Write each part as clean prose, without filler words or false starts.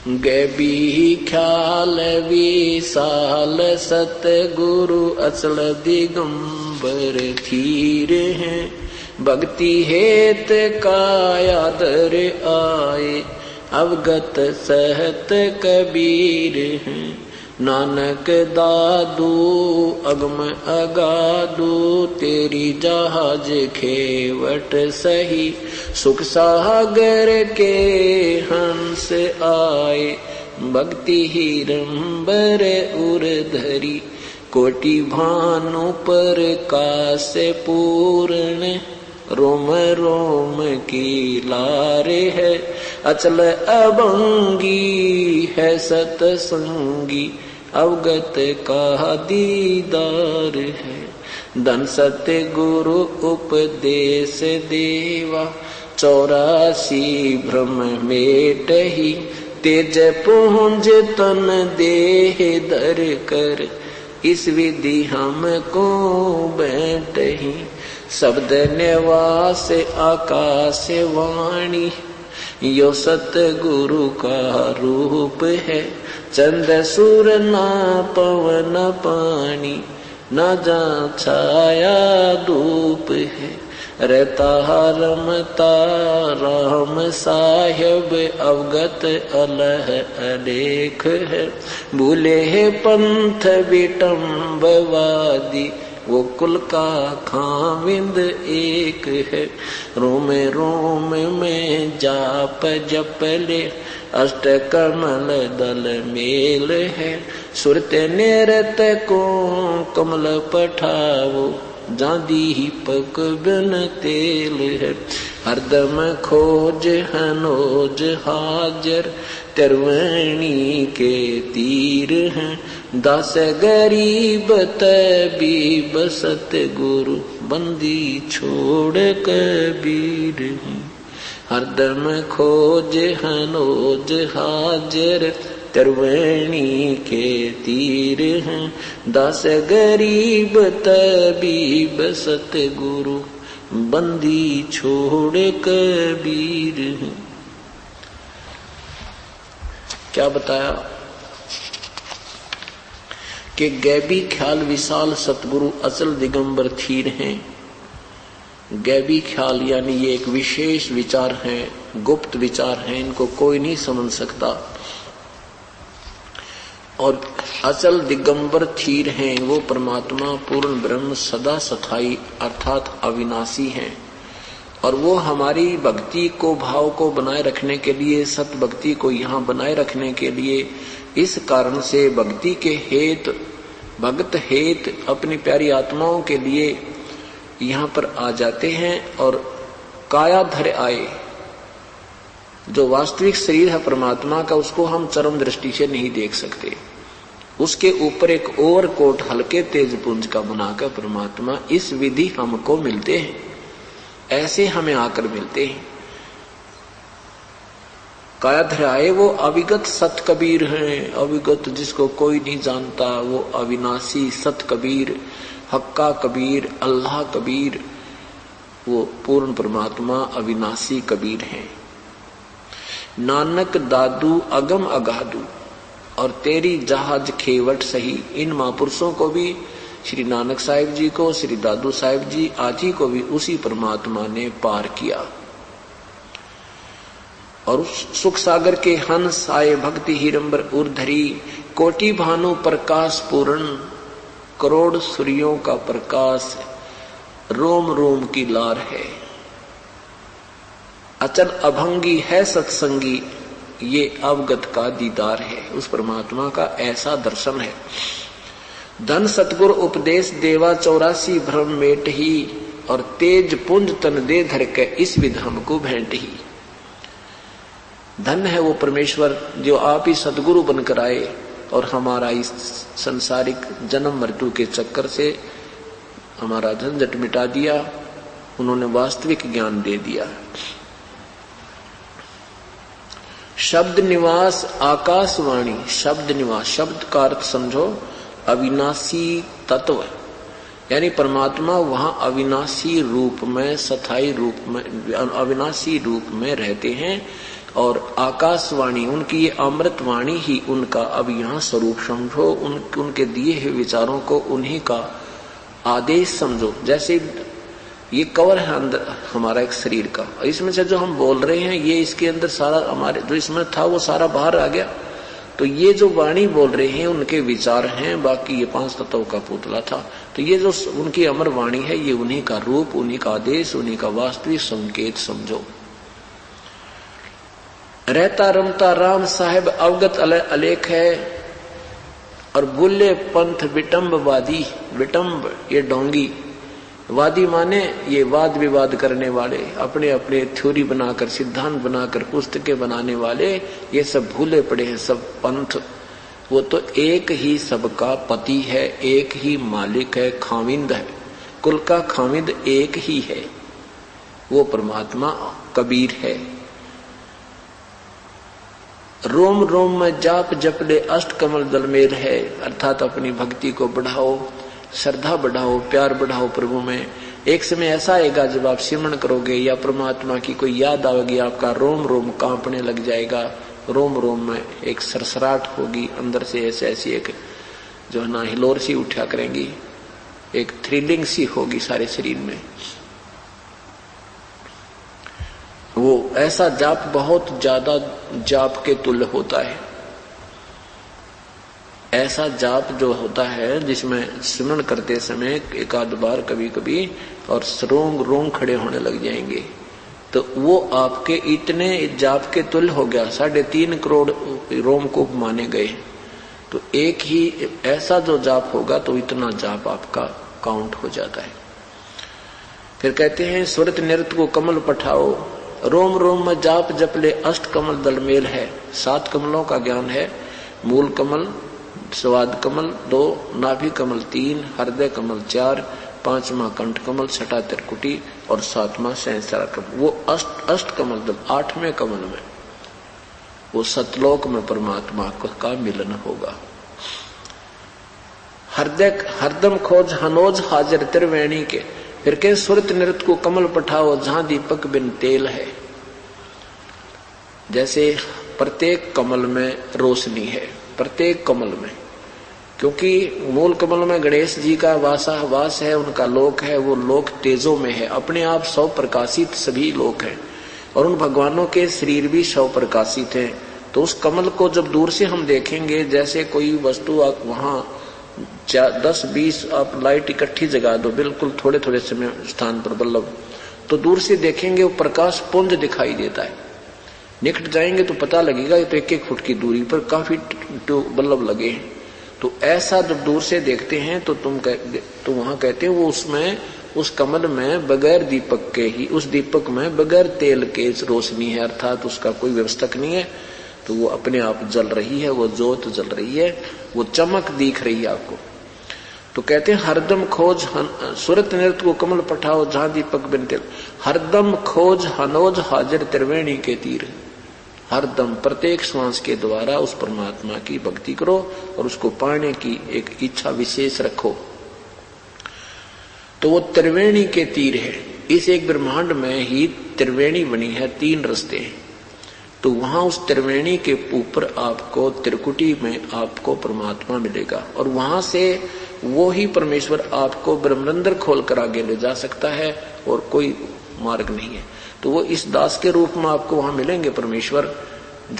गैबी ख्याल विशाल सतगुरु अचल दिगंबर थीर हैं। भक्ति हेत कायादर आए अवगत सहत कबीर हैं। नानक दादू अगम अगादू तेरी जहाज खेवट सही। सुख सागर के हंस आए भक्ति हिरंबर उर्धरी। कोटि भानु पर कास पूर्ण रोम रोम की लारे है। अचल अभंगी है सतसंगी अवगत का दीदार है। धन सत्य गुरु उपदेश देवा 84 भ्रम मेटहि। तेज पुंज तन देह धर कर इस विधि हमको बैठही। शब्द निवास आकाश वाणी यो सतगुरु का रूप है। चंद सूर ना पवन पानी ना जा छाया धूप है। रहता रमता राम साहेब अवगत अलह अलेख है। भूले है पंथ विटम्बवादी वो कुल का खाविंद एक है। रोम रोम में जाप जप ले अष्ट कमल दल मेल है। सुरत निरत को कमल पठावो जादी पक बिन तेल है। हरदम खोज हनोज हाजर तरवणी के तीर हैं। दास गरीब तबीब सतगुरु बंदी छोड़ कबीर हैं। हरदम खोज हनोज हाजर तरवणी के तीर हैं। दास गरीब तबीब सतगुरु बंदी छोड़ कबीर हैं। क्या बताया कि गैबी ख्याल विशाल सतगुरु अचल दिगंबर थीर हैं। गैबी ख्याल यानी ये एक विशेष विचार है, गुप्त विचार है, इनको कोई नहीं समझ सकता। और अचल दिगंबर थीर हैं वो परमात्मा पूर्ण ब्रह्म सदा सथाई अर्थात अविनाशी हैं। और वो हमारी भक्ति को भाव को बनाए रखने के लिए सत भक्ति को यहाँ बनाए रखने के लिए इस कारण से भक्ति के हेत भगत हेत अपनी प्यारी आत्माओं के लिए यहाँ पर आ जाते हैं। और कायाधर आए जो वास्तविक शरीर है परमात्मा का उसको हम चरम दृष्टि से नहीं देख सकते। उसके ऊपर एक ओवर कोट हल्के तेज पुंज का बनाकर परमात्मा इस विधि हमको मिलते हैं। ऐसे हमें आकर मिलते हैं। कायाधर आए वो अविगत सत कबीर हैं। अविगत जिसको कोई नहीं जानता वो अविनाशी सत कबीर हक्का कबीर अल्लाह कबीर वो पूर्ण परमात्मा अविनाशी कबीर हैं। नानक दादू अगम अगादू और तेरी जहाज खेवट सही। इन महापुरुषों को भी श्री नानक साहिब जी को श्री दादू साहिब जी आदि को भी उसी परमात्मा ने पार किया। और उस सुख सागर के हंस आए भक्ति हिरंबर उर्धरी। कोटि भानु प्रकाश पूर्ण करोड़ सूर्यों का प्रकाश रोम रोम की लार है। अचल अभंगी है सत्संगी ये अवगत का दीदार है। उस परमात्मा का ऐसा दर्शन है। धन सतगुरु उपदेश देवा 84 भ्रम मेट ही। और तेज पुंज तन दे धर के इस विध हमको भेंट ही। धन है वो परमेश्वर जो आप ही सदगुरु बनकर आए और हमारा इस संसारिक जन्म मृत्यु के चक्कर से हमारा झंझट मिटा दिया। उन्होंने वास्तविक ज्ञान दे दिया। शब्द निवास आकाशवाणी। शब्द निवास शब्द का अर्थ समझो अविनाशी तत्व यानी परमात्मा वहां अविनाशी रूप में सथाई रूप में अविनाशी रूप में रहते हैं। और आकाशवाणी उनकी ये अमृत वाणी ही उनका अब यहाँ स्वरूप समझो, उनके दिए हुए विचारों को उन्हीं का आदेश समझो। जैसे ये कवर है अंदर हमारा एक शरीर का, इसमें से जो हम बोल रहे हैं ये इसके अंदर सारा हमारे जो इसमें था वो सारा बाहर आ गया। तो ये जो वाणी बोल रहे हैं उनके विचार हैं, बाकी ये 5 तत्वों का पुतला था। तो ये जो उनकी अमर वाणी है ये उन्हीं का रूप, उन्हीं का आदेश, उन्हीं का वास्तविक संकेत समझो। रहता रमता राम साहेब अवगत अलेख है और बुल्ले पंथ विटम्बवादी, विटम्ब ये डोंगी, वादी माने ये वाद विवाद करने वाले, अपने अपने थ्योरी बनाकर सिद्धांत बनाकर पुस्तकें बनाने वाले, ये सब भूले पड़े हैं सब पंथ। वो तो एक ही सबका पति है, एक ही मालिक है, खाविंद है, कुल का खाविंद एक ही है, वो परमात्मा कबीर है। रोम रोम में जाप जपले अष्ट कमल दलमेल है, अर्थात अपनी भक्ति को बढ़ाओ, श्रद्धा बढ़ाओ, प्यार बढ़ाओ प्रभु में। एक समय ऐसा आएगा जब आप सिमरण करोगे या परमात्मा की कोई याद आएगी, आपका रोम रोम कांपने लग जाएगा, रोम रोम में एक सरसराहट होगी अंदर से, ऐसी एक जो है ना हिलोर सी उठा करेंगी, एक थ्रिलिंग सी होगी सारे शरीर में। वो ऐसा जाप बहुत ज्यादा जाप के तुल्य होता है। ऐसा जाप जो होता है जिसमें सिमरण करते समय एक आध बार कभी कभी और रोंग खड़े होने लग जाएंगे, तो वो आपके इतने जाप के तुल्य हो गया। 3.5 करोड़ रोम को माने गए, तो एक ही ऐसा जो जाप होगा तो इतना जाप आपका काउंट हो जाता है। फिर कहते हैं सुरत नृत्य को कमल पठाओ, रोम रोम में जाप जपले अष्ट कमल दलमेल है। 7 कमलों का ज्ञान है, मूल कमल, स्वाद कमल 2, नाभि कमल 3, हृदय कमल 4, 5वां कंठ कमल, 6वां त्रिकुटी और 7वां सहस्रार कमल। वो अष्ट कमल दल 8वें कमल में वो सतलोक में परमात्मा का मिलन होगा। हृदय हरदम खोज हनोज हाजिर त्रिवेणी के। फिर के सुरत नृत्य को कमल पठाओ जहां दीपक बिन तेल है। जैसे प्रत्येक कमल में रोशनी है, प्रत्येक कमल में, क्योंकि मूल कमल में गणेश जी का वास है, उनका लोक है, वो लोक तेजों में है, अपने आप 100 प्रकाशित सभी लोक हैं, और उन भगवानों के शरीर भी 100 प्रकाशित हैं। तो उस कमल को जब दूर से हम देखेंगे, जैसे कोई वस्तु आप वहां 10-20 आप लाइट इकट्ठी जगा दो बिल्कुल थोड़े थोड़े समय स्थान पर बल्लभ, तो दूर से देखेंगे वो प्रकाश पुंज दिखाई देता है। निकट जाएंगे तो पता लगेगा तो 1-1 फुट की दूरी पर काफी बल्लभ लगे हैं। तो ऐसा जब दूर से देखते हैं तो तो वहां कहते हैं वो उसमें उस कमल में बगैर दीपक के ही, उस दीपक में बगैर तेल के रोशनी है, अर्थात उसका कोई व्यवस्थक नहीं है, तो वो अपने आप जल रही है, वो ज्योत जल रही है, वो चमक दिख रही है आपको। तो कहते हैं हरदम खोज सुरत नृत्य को कमल पठाओ जहां दीपक बिन तेल, हरदम खोज हनोज हाजिर त्रिवेणी के तीर। हरदम प्रत्येक श्वास के द्वारा उस परमात्मा की भक्ति करो और उसको पाने की एक इच्छा विशेष रखो। तो वो त्रिवेणी के तीर है। इस एक ब्रह्मांड में ही त्रिवेणी बनी है, 3 रास्ते हैं। तो वहां उस त्रिवेणी के ऊपर आपको त्रिकुटी में आपको परमात्मा मिलेगा, और वहां से वो ही परमेश्वर आपको ब्रह्मरंध्र खोलकर आगे ले जा सकता है, और कोई मार्ग नहीं है। तो वो इस दास के रूप में आपको वहां मिलेंगे परमेश्वर,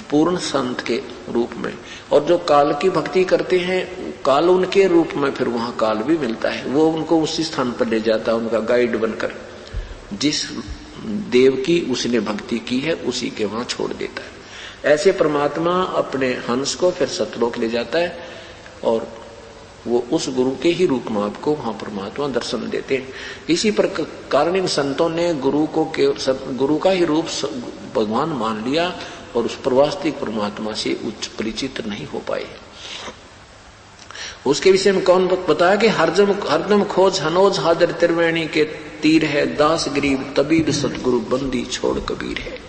पूर्ण संत के रूप में। और जो काल की भक्ति करते हैं, काल उनके रूप में फिर वहां काल भी मिलता है, वो उनको उसी स्थान पर ले जाता है, उनका गाइड बनकर। जिस देव की उसने भक्ति की है उसी के वहां छोड़ देता है। ऐसे परमात्मा अपने हंस को फिर सतलोक ले जाता है, और वो उस गुरु के ही रूप में आपको वहां परमात्मा दर्शन देते हैं। इसी पर कारण इन संतों ने गुरु का ही रूप भगवान मान लिया, और उस वास्तविक परमात्मा से उच्च परिचित नहीं हो पाए। उसके विषय में कौन बताया कि हरदम खोज हनोज हाजिर त्रिवेणी के तीर है, दास गरीब तबीब सतगुरु बंदी छोड़ कबीर है।